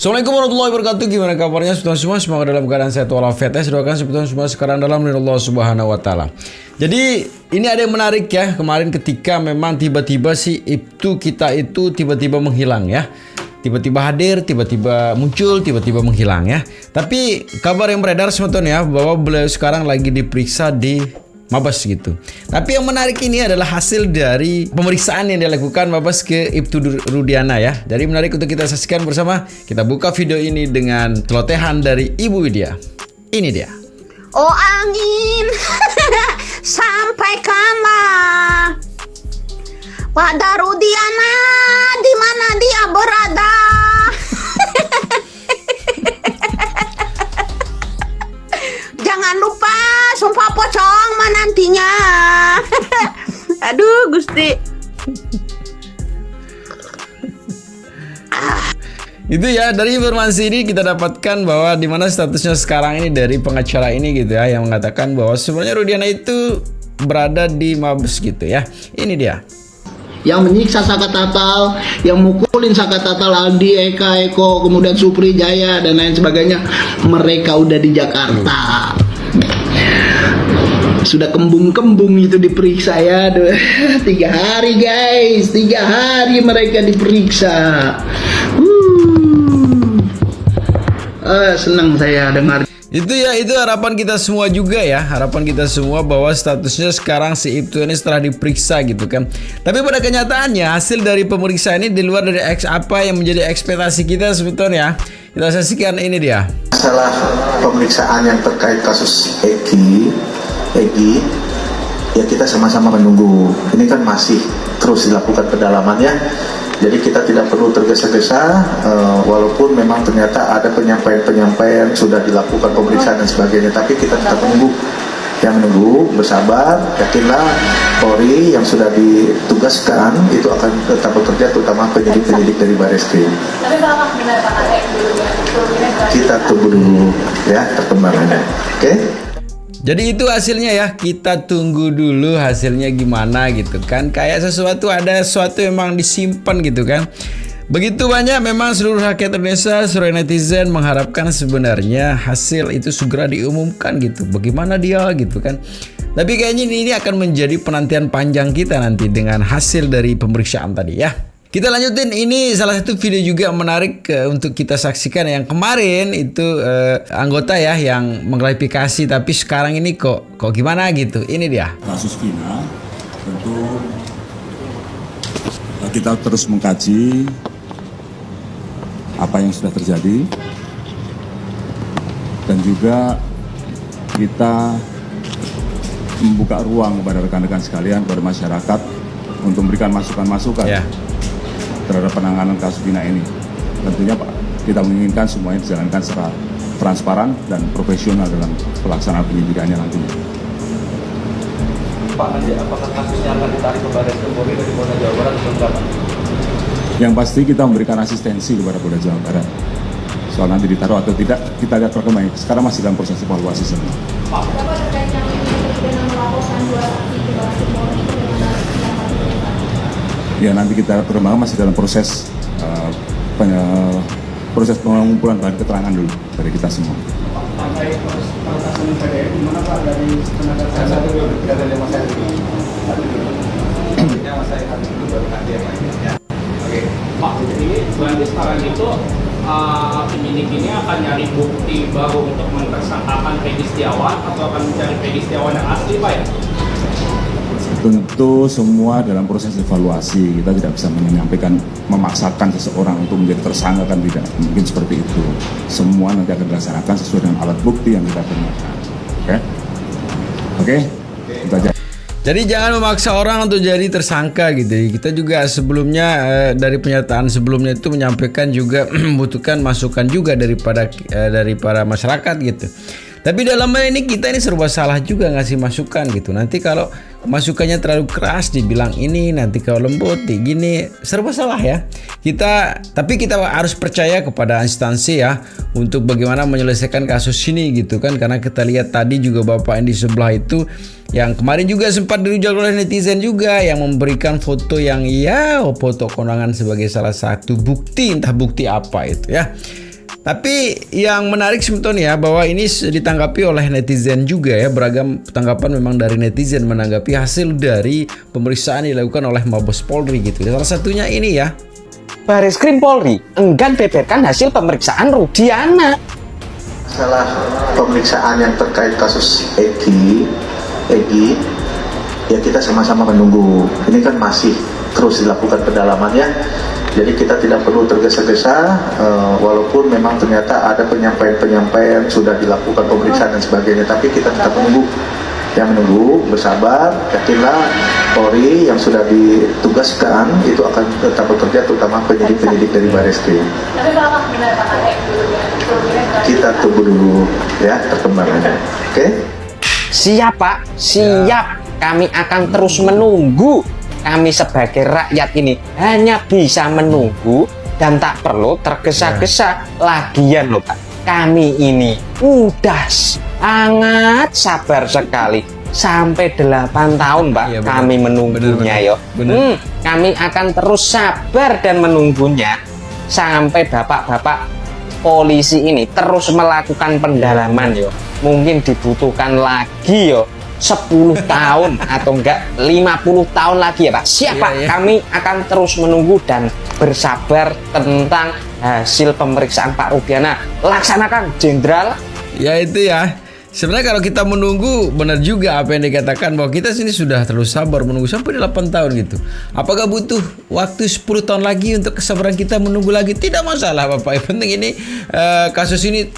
Assalamualaikum warahmatullahi wabarakatuh. Gimana kabarnya semua? Semoga dalam keadaan sehat walafiat. Saya doakan semua sekarang dalam lindungan Allah Subhanahu wa taala. Jadi ini ada yang menarik ya. Kemarin ketika memang tiba-tiba si Ibtu kita itu tiba-tiba menghilang ya. Tiba-tiba hadir, tiba-tiba muncul, tiba-tiba menghilang ya. Tapi kabar yang beredar sebetulnya bahwa beliau sekarang lagi diperiksa di Mabes gitu. Tapi yang menarik ini adalah hasil dari pemeriksaan yang dilakukan Mabes ke Ibtu Rudiana ya. Jadi menarik untuk kita saksikan bersama. Kita buka video ini dengan celotehan dari Ibu Widya. Ini dia. Oh angin, sampaikanlah pada Rudiana di mana dia berada. Jangan lupa sumpah pocong nantinya. Aduh Gusti. Itu ya, dari informasi ini kita dapatkan bahwa di mana statusnya sekarang ini dari pengacara ini gitu ya, yang mengatakan bahwa sebenarnya Rudiana itu berada di Mabes gitu ya. Ini dia. Yang menyiksa Saka Tatal, yang mukulin Saka Tatal, Aldi, Eka, Eko, kemudian Supri Jaya dan lain sebagainya, mereka udah di Jakarta. Sudah kembung-kembung itu diperiksa ya. 3 hari guys, 3 hari mereka diperiksa. Senang saya dengar. Itu ya, itu harapan kita semua juga ya. Harapan kita semua bahwa statusnya sekarang si Ibtu ini setelah diperiksa gitu kan. Tapi pada kenyataannya hasil dari pemeriksaan ini di luar dari apa yang menjadi ekspektasi kita sebetulnya. Kita saksikan, ini dia. Masalah pemeriksaan yang terkait kasus Egi, ya kita sama-sama menunggu. Ini kan masih terus dilakukan pendalamannya. Jadi kita tidak perlu tergesa-gesa, walaupun memang ternyata ada penyampaian sudah dilakukan pemeriksaan dan sebagainya, tapi kita tetap menunggu. Yang menunggu, bersabar, yakinlah Polri yang sudah ditugaskan itu akan tetap bekerja, terutama penyidik-penyidik dari Barreskrim. Tapi kalau benar Pak Kita tunggu dulu ya perkembangannya, oke? Jadi itu hasilnya ya, kita tunggu dulu hasilnya gimana gitu kan. Kayak ada sesuatu memang disimpan gitu kan. Begitu banyak memang seluruh rakyat Indonesia, seluruh netizen mengharapkan sebenarnya hasil itu segera diumumkan gitu. Bagaimana dia gitu kan. Tapi kayaknya ini akan menjadi penantian panjang kita nanti dengan hasil dari pemeriksaan tadi ya. Kita lanjutin, ini salah satu video juga menarik untuk kita saksikan. Yang kemarin itu anggota ya yang mengklarifikasi, tapi sekarang ini kok gimana gitu. Ini dia. Kasus Vina tentu kita terus mengkaji apa yang sudah terjadi dan juga kita membuka ruang kepada rekan-rekan sekalian, kepada masyarakat untuk memberikan masukan-masukan terhadap penanganan kasus Vina ini. Tentunya Pak, kita menginginkan semuanya dijalankan secara transparan dan profesional dalam pelaksanaan penyidikannya nantinya. Pak, nanti apakah kasusnya akan ditarik ke Barreskrim Polri dari Polda Jawa Barat atau berapa? Yang pasti kita memberikan asistensi kepada Polda Jawa Barat. Soal nanti ditaruh atau tidak, kita lihat perkembangan. Sekarang masih dalam proses evaluasi semua. Pak, kenapa terkait yang ini dengan melaporkan 2 saksi ke Barreskrim Polri bagaimana Ya nanti kita perkembangan masih dalam proses proses pengumpulan bahan keterangan dulu dari kita semua. Terkait peretasan PDM, gimana Pak dari tenaga kesehatan dari Mas Edi? Artinya Mas Edi dulu baru nanti yang lainnya. Oke, Pak, ini berarti sekarang itu penyidik ini akan nyari bukti baru untuk mentersangkakan Peggy Setiawan atau akan mencari Peggy Setiawan yang asli Pak ya? Tentu semua dalam proses evaluasi, kita tidak bisa menyampaikan, memaksakan seseorang untuk menjadi tersangka, kan tidak mungkin seperti itu. Semua nanti akan dilaksanakan sesuai dengan alat bukti yang kita temukan. Oke? Itu aja. Jadi jangan memaksa orang untuk jadi tersangka gitu. Kita juga sebelumnya dari pernyataan sebelumnya itu menyampaikan juga membutuhkan masukan juga dari para masyarakat gitu. Tapi dalam hal ini kita ini serba salah juga ngasih masukan gitu. Nanti kalau masukannya terlalu keras dibilang ini, nanti kalau lembut gini, serba salah ya. Tapi kita harus percaya kepada instansi ya untuk bagaimana menyelesaikan kasus ini gitu kan. Karena kita lihat tadi juga bapak yang di sebelah itu yang kemarin juga sempat dirujak oleh netizen juga yang memberikan foto yang foto kondangan sebagai salah satu bukti, entah bukti apa itu ya. Tapi yang menarik sebetulnya bahwa ini ditanggapi oleh netizen juga ya, beragam tanggapan memang dari netizen menanggapi hasil dari pemeriksaan yang dilakukan oleh Mabes Polri gitu. Salah satunya ini ya. Bareskrim Polri enggan beberkan hasil pemeriksaan Rudiana. Masalah pemeriksaan yang terkait kasus Egy, ya kita sama-sama menunggu. Ini kan masih terus dilakukan pendalamannya. Jadi kita tidak perlu tergesa-gesa, walaupun memang ternyata ada penyampaian sudah dilakukan pemeriksaan dan sebagainya, tapi kita tetap menunggu, bersabar, yakinlah Polri yang sudah ditugaskan itu akan tetap bekerja, terutama penyidik-penyidik dari Bareskrim. Tapi kalau benar Pak Kita tunggu dulu ya perkembangannya, oke? Siap Pak, siap. Kami akan terus menunggu. Kami sebagai rakyat ini hanya bisa menunggu dan tak perlu tergesa-gesa. Lagian loh Pak, kami ini udah sangat sabar sekali. Sampai 8 tahun Pak, Iya, kami menunggunya yo. Kami akan terus sabar dan menunggunya sampai bapak-bapak polisi ini terus melakukan pendalaman yo. Mungkin dibutuhkan lagi yo 10 tahun atau enggak 50 tahun lagi ya Pak. Siap Pak, kami akan terus menunggu dan bersabar tentang hasil pemeriksaan Pak Rudiana. Laksanakan Jenderal. Ya itu ya. Sebenarnya kalau kita menunggu, benar juga apa yang dikatakan bahwa kita sini sudah terlalu sabar menunggu sampai 8 tahun gitu. Apakah butuh waktu 10 tahun lagi untuk kesabaran kita menunggu lagi? Tidak masalah Bapak. Yang penting ini kasus ini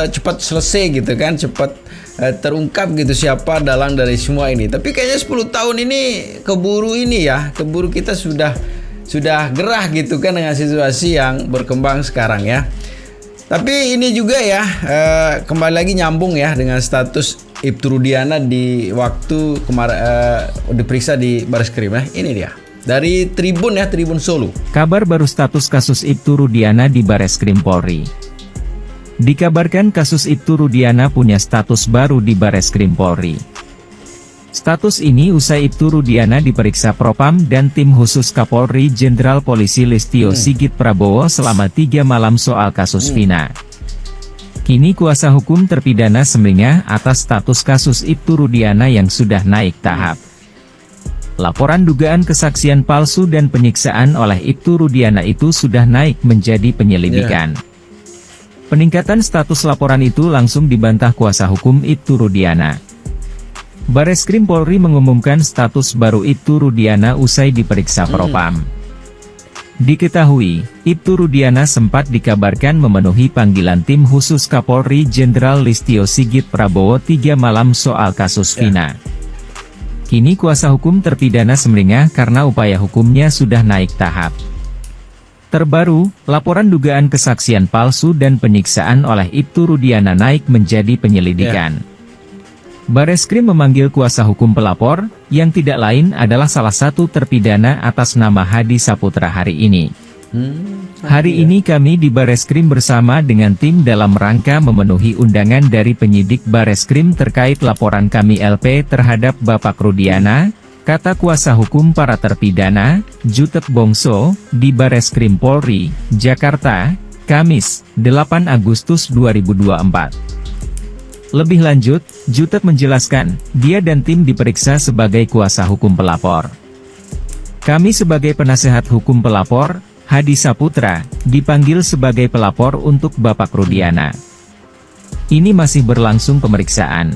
cepat selesai gitu kan, cepat terungkap gitu siapa dalang dari semua ini. Tapi kayaknya 10 tahun ini keburu kita sudah gerah gitu kan dengan situasi yang berkembang sekarang ya. Tapi ini juga ya kembali lagi nyambung ya dengan status Ibtu Rudiana di waktu kemarin diperiksa di Bareskrim ya. Ini dia dari Tribun ya, Tribun Solo. Kabar baru status kasus Ibtu Rudiana di Bareskrim Polri. Dikabarkan kasus Ibtu Rudiana punya status baru di Bareskrim Polri. Status ini usai Ibtu Rudiana diperiksa Propam dan tim khusus Kapolri Jenderal Polisi Listio Sigit Prabowo selama 3 malam soal kasus Vina. Kini kuasa hukum terpidana semeringah atas status kasus Ibtu Rudiana yang sudah naik tahap. Laporan dugaan kesaksian palsu dan penyiksaan oleh Ibtu Rudiana itu sudah naik menjadi penyelidikan. Peningkatan status laporan itu langsung dibantah kuasa hukum Ibtu Rudiana. Bareskrim Polri mengumumkan status baru Ibtu Rudiana usai diperiksa Propam. Diketahui, Ibtu Rudiana sempat dikabarkan memenuhi panggilan tim khusus Kapolri Jenderal Listio Sigit Prabowo 3 malam soal kasus Vina. Kini kuasa hukum terpidana semeringah karena upaya hukumnya sudah naik tahap. Terbaru, laporan dugaan kesaksian palsu dan penyiksaan oleh Ibtu Rudiana naik menjadi penyelidikan. Bareskrim memanggil kuasa hukum pelapor, yang tidak lain adalah salah satu terpidana atas nama Hadi Saputra hari ini. Hari ini kami di Bareskrim bersama dengan tim dalam rangka memenuhi undangan dari penyidik Bareskrim terkait laporan kami LP terhadap Bapak Rudiana, kata kuasa hukum para terpidana, Jutek Bongso, di Bareskrim Polri, Jakarta, Kamis, 8 Agustus 2024. Lebih lanjut, Jutek menjelaskan, dia dan tim diperiksa sebagai kuasa hukum pelapor. Kami sebagai penasehat hukum pelapor, Hadi Saputra, dipanggil sebagai pelapor untuk Bapak Rudiana. Ini masih berlangsung pemeriksaan,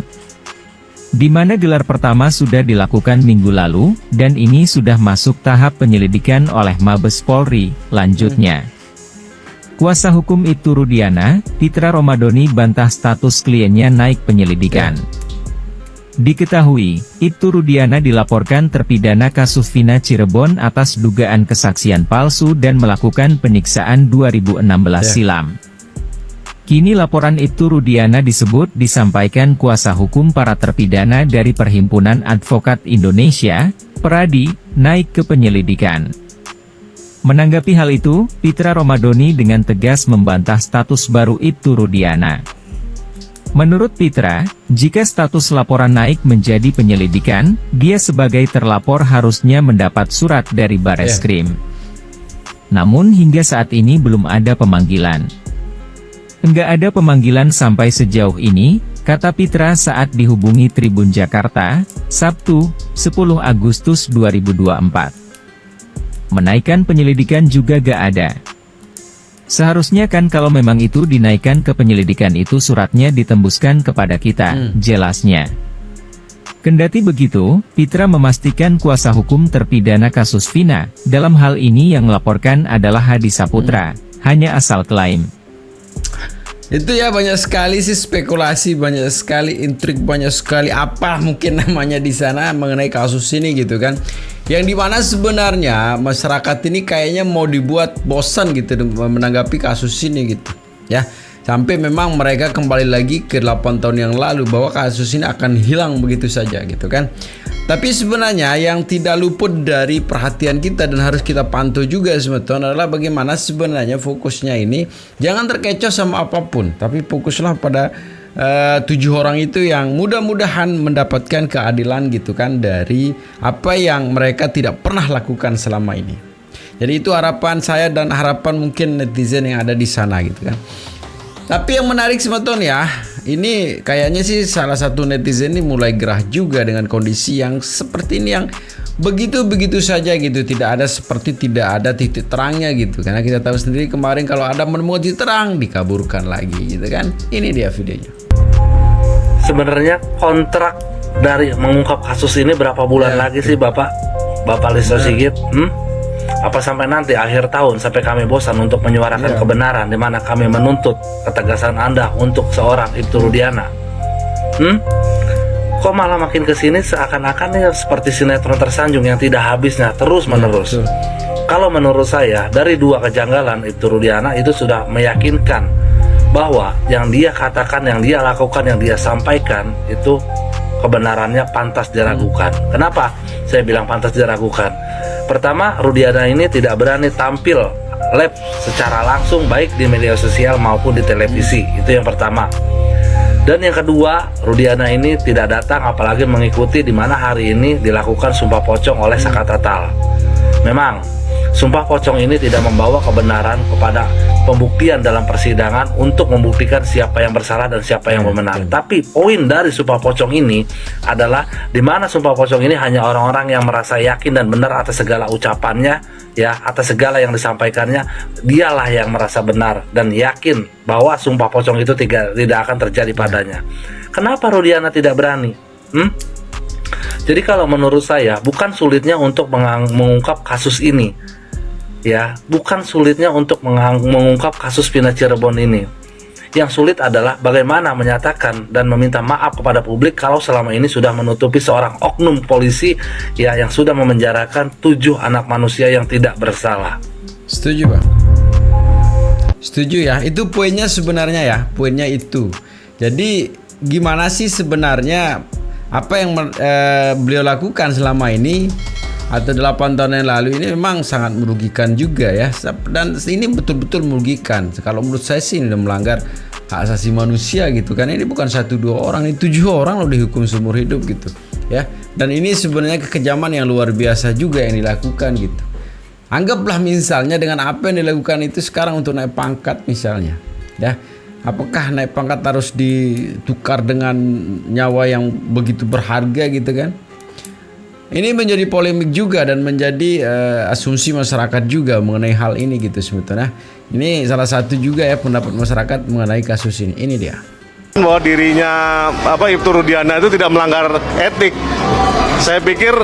di mana gelar pertama sudah dilakukan minggu lalu, dan ini sudah masuk tahap penyelidikan oleh Mabes Polri. Lanjutnya, kuasa hukum Ibtu Rudiana, Pitra Romadoni bantah status kliennya naik penyelidikan. Diketahui, Ibtu Rudiana dilaporkan terpidana kasus Vina Cirebon atas dugaan kesaksian palsu dan melakukan penyiksaan 2016 silam. Kini laporan Ibtu Rudiana disebut disampaikan kuasa hukum para terpidana dari Perhimpunan Advokat Indonesia, Peradi, naik ke penyelidikan. Menanggapi hal itu, Pitra Romadoni dengan tegas membantah status baru Ibtu Rudiana. Menurut Pitra, jika status laporan naik menjadi penyelidikan, dia sebagai terlapor harusnya mendapat surat dari Bareskrim. Namun hingga saat ini belum ada pemanggilan. Enggak ada pemanggilan sampai sejauh ini, kata Pitra saat dihubungi Tribun Jakarta, Sabtu, 10 Agustus 2024. Menaikkan penyelidikan juga gak ada. Seharusnya kan kalau memang itu dinaikkan ke penyelidikan itu suratnya ditembuskan kepada kita, jelasnya. Kendati begitu, Pitra memastikan kuasa hukum terpidana kasus Vina, dalam hal ini yang melaporkan adalah Hadi Saputra, hanya asal klaim. Itu ya, banyak sekali sih spekulasi, banyak sekali intrik, banyak sekali apa mungkin namanya di sana mengenai kasus ini gitu kan. Yang dimana sebenarnya masyarakat ini kayaknya mau dibuat bosan gitu menanggapi kasus ini gitu ya. Sampai memang mereka kembali lagi ke 8 tahun yang lalu bahwa kasus ini akan hilang begitu saja gitu kan. Tapi sebenarnya yang tidak luput dari perhatian kita dan harus kita pantau juga sebetulnya adalah bagaimana sebenarnya fokusnya ini jangan terkecoh sama apapun, tapi fokuslah pada 7 orang itu yang mudah-mudahan mendapatkan keadilan gitu kan dari apa yang mereka tidak pernah lakukan selama ini. Jadi itu harapan saya dan harapan mungkin netizen yang ada di sana gitu kan. Tapi yang menarik sebetulnya, ini kayaknya sih salah satu netizen ini mulai gerah juga dengan kondisi yang seperti ini yang begitu-begitu saja gitu, tidak ada titik terangnya gitu. Karena kita tahu sendiri kemarin kalau ada menemukan titik terang dikaburkan lagi gitu kan. Ini dia videonya. Sebenarnya kontrak dari mengungkap kasus ini berapa bulan lagi sih Bapak Listo Sigit? Apa sampai nanti akhir tahun sampai kami bosan untuk menyuarakan kebenaran di mana kami menuntut ketegasan Anda untuk seorang Ibtu Rudiana? Kok malah makin kesini seakan-akan ya seperti sinetron tersanjung yang tidak habisnya terus menerus. Kalau menurut saya dari 2 kejanggalan Ibtu Rudiana itu sudah meyakinkan bahwa yang dia katakan, yang dia lakukan, yang dia sampaikan itu kebenarannya pantas diragukan. Kenapa saya bilang pantas diragukan? Pertama, Rudiana ini tidak berani tampil live secara langsung baik di media sosial maupun di televisi. Itu yang pertama. Dan yang kedua, Rudiana ini tidak datang apalagi mengikuti di mana hari ini dilakukan sumpah pocong oleh Saka Tatal. Memang sumpah pocong ini tidak membawa kebenaran kepada pembuktian dalam persidangan untuk membuktikan siapa yang bersalah dan siapa yang benar. Tapi poin dari sumpah pocong ini adalah di mana sumpah pocong ini hanya orang-orang yang merasa yakin dan benar atas segala ucapannya, ya, atas segala yang disampaikannya, dialah yang merasa benar dan yakin bahwa sumpah pocong itu tidak akan terjadi padanya. Kenapa Rudiana tidak berani? Jadi kalau menurut saya bukan sulitnya untuk mengungkap kasus ini. Ya, bukan sulitnya untuk mengungkap kasus Vina Cirebon ini. Yang sulit adalah bagaimana menyatakan dan meminta maaf kepada publik kalau selama ini sudah menutupi seorang oknum polisi ya yang sudah memenjarakan 7 anak manusia yang tidak bersalah. Setuju, Bang. Setuju ya. Itu poinnya sebenarnya ya. Poinnya itu. Jadi gimana sih sebenarnya apa yang beliau lakukan selama ini atau 8 tahun yang lalu ini memang sangat merugikan juga ya, dan ini betul-betul merugikan. Kalau menurut saya sih ini udah melanggar hak asasi manusia gitu kan. Ini bukan 1-2 orang, ini 7 orang loh dihukum seumur hidup gitu ya. Dan ini sebenarnya kekejaman yang luar biasa juga yang dilakukan gitu. Anggaplah misalnya dengan apa yang dilakukan itu sekarang untuk naik pangkat misalnya ya. Apakah naik pangkat harus ditukar dengan nyawa yang begitu berharga gitu kan? Ini menjadi polemik juga dan menjadi asumsi masyarakat juga mengenai hal ini gitu sebetulnya. Ini salah satu juga ya pendapat masyarakat mengenai kasus ini. Ini dia. Bahwa dirinya Ibtu Rudiana itu tidak melanggar etik. Saya pikir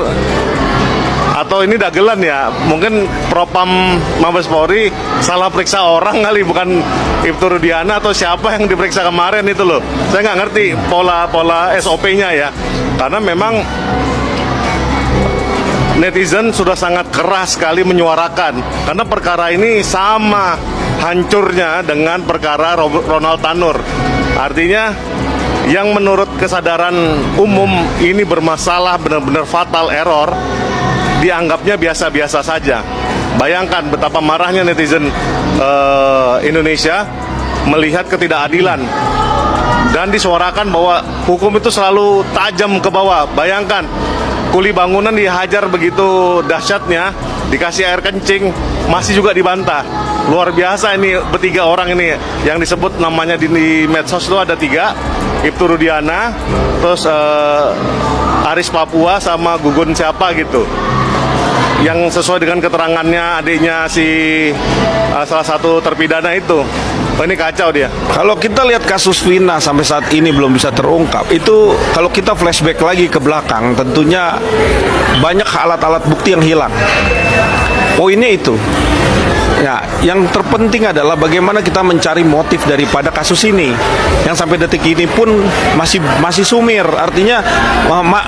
atau ini dagelan ya, mungkin Propam Mabes Polri salah periksa orang kali, bukan Ibtu Rudiana atau siapa yang diperiksa kemarin itu loh. Saya nggak ngerti pola SOP-nya ya, karena memang netizen sudah sangat keras sekali menyuarakan karena perkara ini sama hancurnya dengan perkara Ronald Tanur. Artinya yang menurut kesadaran umum ini bermasalah, benar-benar fatal error, dianggapnya biasa-biasa saja. Bayangkan betapa marahnya netizen Indonesia melihat ketidakadilan dan disuarakan bahwa hukum itu selalu tajam ke bawah. Bayangkan kuli bangunan dihajar begitu dahsyatnya, dikasih air kencing, masih juga dibantah. luar biasa ini bertiga orang ini yang disebut namanya di medsos itu ada 3, Ibtu Rudiana, terus Aris Papua sama Gugun siapa gitu, yang sesuai dengan keterangannya adiknya si salah satu terpidana itu. Oh, ini kacau dia. Kalau kita lihat kasus Vina sampai saat ini belum bisa terungkap, itu kalau kita flashback lagi ke belakang, tentunya banyak alat-alat bukti yang hilang. Poinnya itu. Ya, yang terpenting adalah bagaimana kita mencari motif daripada kasus ini, yang sampai detik ini pun masih sumir. Artinya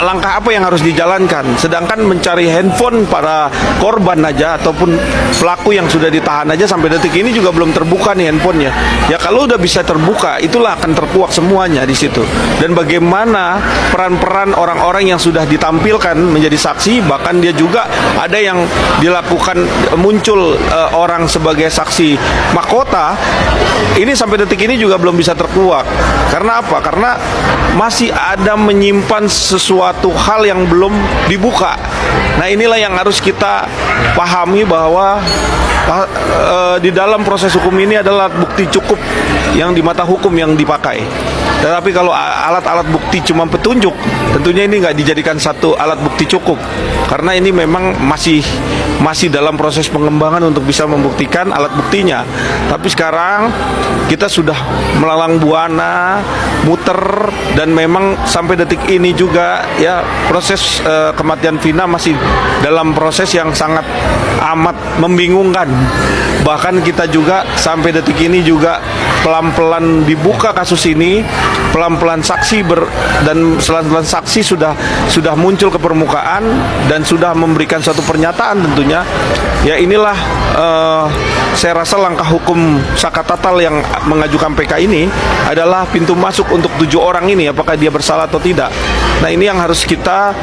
langkah apa yang harus dijalankan? Sedangkan mencari handphone para korban aja ataupun pelaku yang sudah ditahan aja sampai detik ini juga belum terbuka nih handphonenya. Ya kalau udah bisa terbuka, itulah akan terkuak semuanya di situ. Dan bagaimana peran-peran orang-orang yang sudah ditampilkan menjadi saksi, bahkan dia juga ada yang dilakukan muncul orang sebagai saksi mahkota, ini sampai detik ini juga belum bisa terkuak. Karena apa? Karena masih ada menyimpan sesuatu hal yang belum dibuka. Nah, inilah yang harus kita pahami, bahwa di dalam proses hukum ini adalah bukti cukup yang di mata hukum yang dipakai. Tetapi kalau alat-alat bukti cuma petunjuk, tentunya ini nggak dijadikan satu alat bukti cukup, karena ini memang masih dalam proses pengembangan untuk bisa membuktikan alat buktinya. Tapi sekarang kita sudah melalang buana, muter, dan memang sampai detik ini juga ya proses kematian Vina masih dalam proses yang sangat amat membingungkan. Bahkan kita juga sampai detik ini juga pelan-pelan dibuka kasus ini, pelan-pelan saksi dan selan-selan saksi sudah muncul ke permukaan dan sudah memberikan suatu pernyataan tentunya. Ya inilah saya rasa langkah hukum Sakatatal yang mengajukan PK ini adalah pintu masuk untuk 7 orang ini, apakah dia bersalah atau tidak. Nah, ini yang harus kita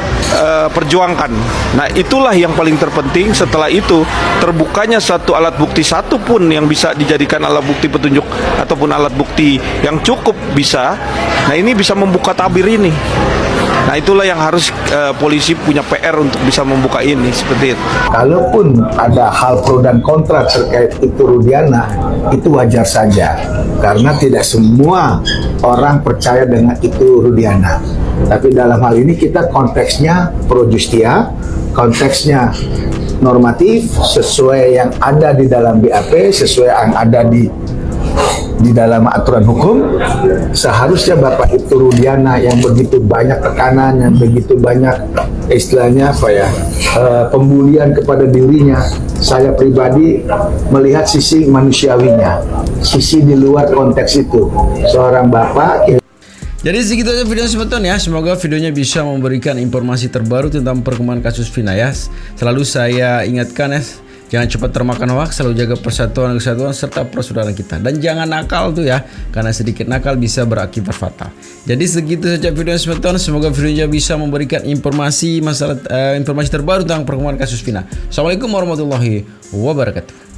perjuangkan. Nah, itulah yang paling terpenting. Setelah itu terbukanya satu alat bukti satu pun yang bisa dijadikan alat bukti petunjuk ataupun alat bukti yang cukup bisa. Nah, ini bisa membuka tabir ini. Nah, itulah yang harus polisi punya PR untuk bisa membuka ini, seperti itu. Kalaupun ada hal pro dan kontra terkait Ibtu Rudiana, itu wajar saja, karena tidak semua orang percaya dengan Ibtu Rudiana. Tapi dalam hal ini kita konteksnya pro justia, konteksnya normatif, sesuai yang ada di dalam BAP, sesuai yang ada di dalam aturan hukum. Seharusnya Bapak Ibtu Rudiana yang begitu banyak tekanan, yang begitu banyak istilahnya pembulian kepada dirinya, saya pribadi melihat sisi manusiawinya, sisi di luar konteks itu. Seorang bapak. Jadi segitu aja video semeton ya. Semoga videonya bisa memberikan informasi terbaru tentang perkembangan kasus Vina ya. Selalu saya ingatkan ya, jangan cepat termakan hoax, selalu jaga persatuan, kesatuan, serta persaudaraan kita. Dan jangan nakal tuh ya, karena sedikit nakal bisa berakibat fatal. Jadi segitu saja video semeton. Semoga videonya bisa memberikan informasi terbaru tentang perkembangan kasus Vina. Assalamualaikum warahmatullahi wabarakatuh.